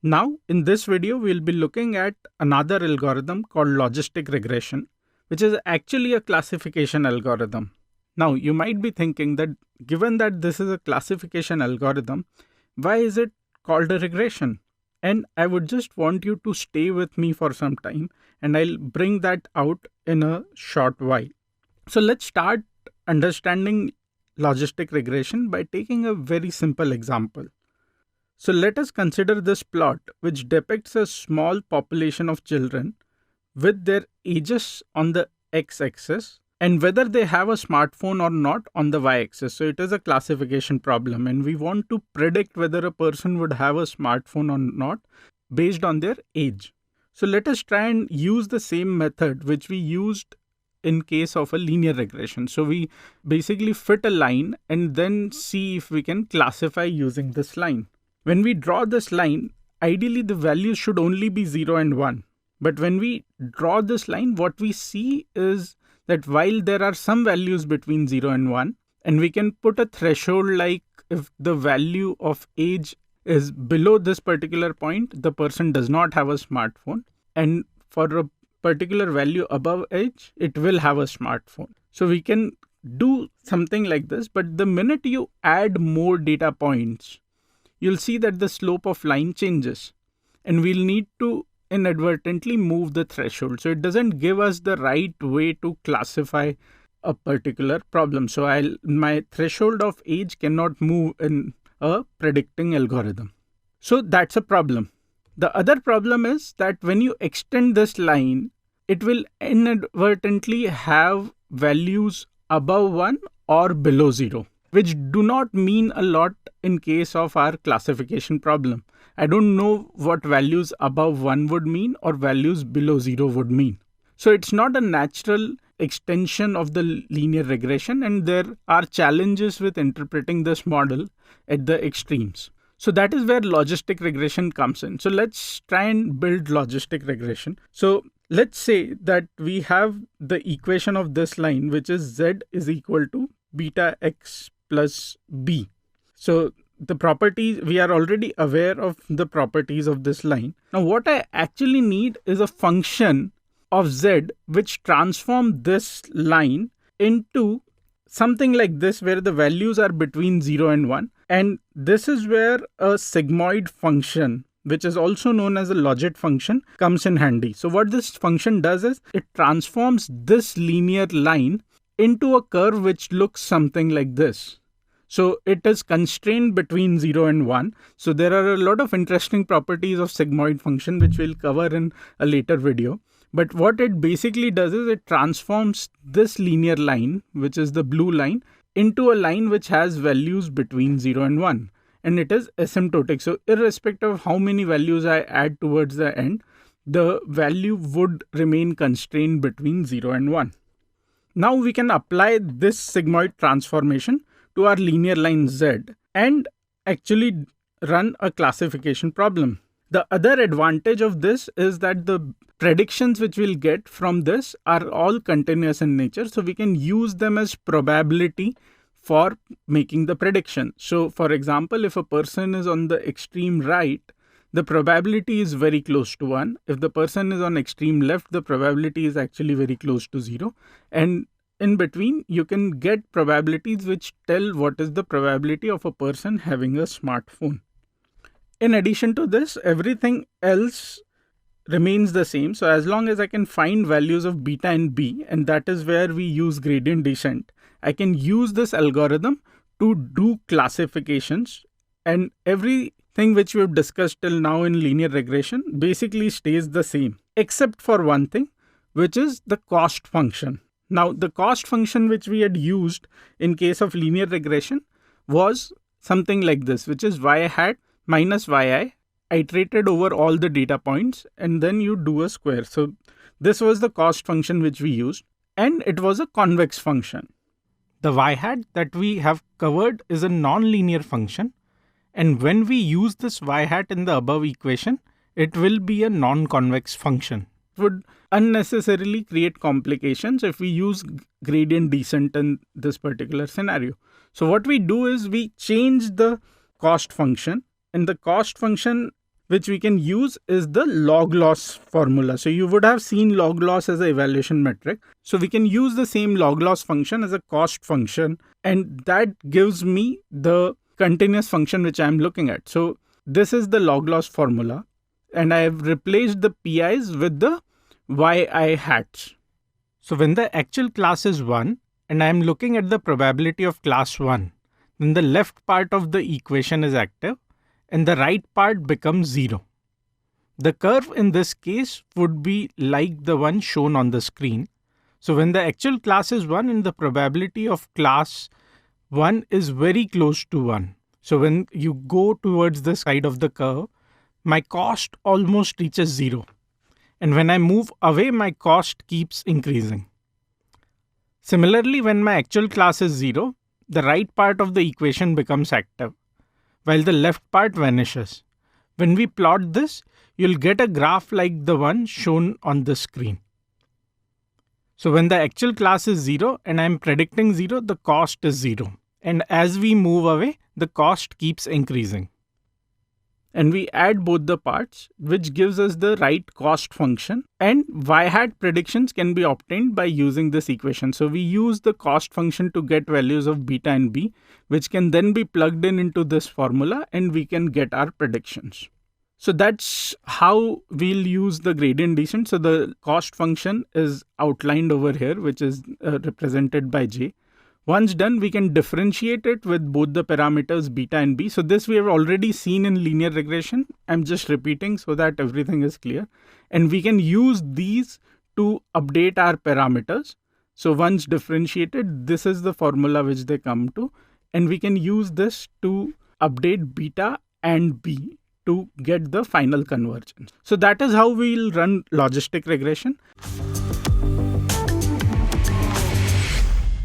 Now, in this video, we'll be looking at another algorithm called logistic regression, which is actually a classification algorithm. Now, you might be thinking that given that this is a classification algorithm, why is it called a regression? And I would just want you to stay with me for some time, and I'll bring that out in a short while. So let's start understanding logistic regression by taking a very simple example. So let us consider this plot, which depicts a small population of children with their ages on the x-axis and whether they have a smartphone or not on the y-axis. So it is a classification problem, and we want to predict whether a person would have a smartphone or not based on their age. So let us try and use the same method which we used in case of a linear regression. So we basically fit a line and then see if we can classify using this line. When we draw this line, ideally the values should only be 0 and 1. But when we draw this line, what we see is that while there are some values between 0 and 1, and we can put a threshold like if the value of age is below this particular point, the person does not have a smartphone. And for a particular value above age, it will have a smartphone. So we can do something like this, but the minute you add more data points, you'll see that the slope of line changes, and we'll need to inadvertently move the threshold. So it doesn't give us the right way to classify a particular problem. So my threshold of age cannot move in a predicting algorithm. So that's a problem. The other problem is that when you extend this line, it will inadvertently have values above 1 or below 0, which do not mean a lot in case of our classification problem. I don't know what values above 1 would mean or values below 0 would mean. So it's not a natural extension of the linear regression, and there are challenges with interpreting this model at the extremes. So that is where logistic regression comes in. So let's try and build logistic regression. So let's say that we have the equation of this line, which is z is equal to beta x plus b. So the properties, we are already aware of the properties of this line. Now what I actually need is a function of z which transform this line into something like this, where the values are between 0 and 1. And this is where a sigmoid function, which is also known as a logit function, comes in handy. So what this function does is it transforms this linear line into a curve which looks something like this. So it is constrained between 0 and 1. So there are a lot of interesting properties of sigmoid function which we'll cover in a later video. But what it basically does is it transforms this linear line, which is the blue line, into a line which has values between 0 and 1. And it is asymptotic. So irrespective of how many values I add towards the end, the value would remain constrained between 0 and 1. Now we can apply this sigmoid transformation to our linear line z and actually run a classification problem. The other advantage of this is that the predictions which we'll get from this are all continuous in nature. So we can use them as probability for making the prediction. So for example, if a person is on the extreme right, the probability is very close to 1. If the person is on extreme left, the probability is actually very close to 0. And in between, you can get probabilities which tell what is the probability of a person having a smartphone. In addition to this, everything else remains the same. So as long as I can find values of beta and b, and that is where we use gradient descent, I can use this algorithm to do classifications, and everything which we have discussed till now in linear regression basically stays the same, except for one thing, which is the cost function. Now, the cost function which we had used in case of linear regression was something like this, which is y hat minus yi iterated over all the data points, and then you do a square. So this was the cost function which we used, and it was a convex function. The y hat that we have covered is a non-linear function, and when we use this y hat in the above equation, it will be a non-convex function. It would unnecessarily create complications if we use gradient descent in this particular scenario. So what we do is we change the cost function, and the cost function which we can use is the log loss formula. So you would have seen log loss as an evaluation metric. So we can use the same log loss function as a cost function, and that gives me the continuous function which I'm looking at. So this is the log loss formula, and I have replaced the PIs with the YI hats. So when the actual class is 1 and I am looking at the probability of class 1, then the left part of the equation is active and the right part becomes 0. The curve in this case would be like the one shown on the screen. So when the actual class is 1 and the probability of class 1 is very close to 1. So when you go towards the side of the curve, my cost almost reaches 0. And when I move away, my cost keeps increasing. Similarly, when my actual class is 0, the right part of the equation becomes active, while the left part vanishes. When we plot this, you'll get a graph like the one shown on the screen. So when the actual class is 0 and I'm predicting 0, the cost is 0. And as we move away, the cost keeps increasing. And we add both the parts, which gives us the right cost function. And y-hat predictions can be obtained by using this equation. So we use the cost function to get values of beta and b, which can then be plugged in into this formula, and we can get our predictions. So that's how we'll use the gradient descent. So the cost function is outlined over here, which is represented by j. Once done, we can differentiate it with both the parameters beta and b. So this we have already seen in linear regression. I'm just repeating so that everything is clear. And we can use these to update our parameters. So once differentiated, this is the formula which they come to. And we can use this to update beta and b to get the final convergence. So that is how we'll run logistic regression.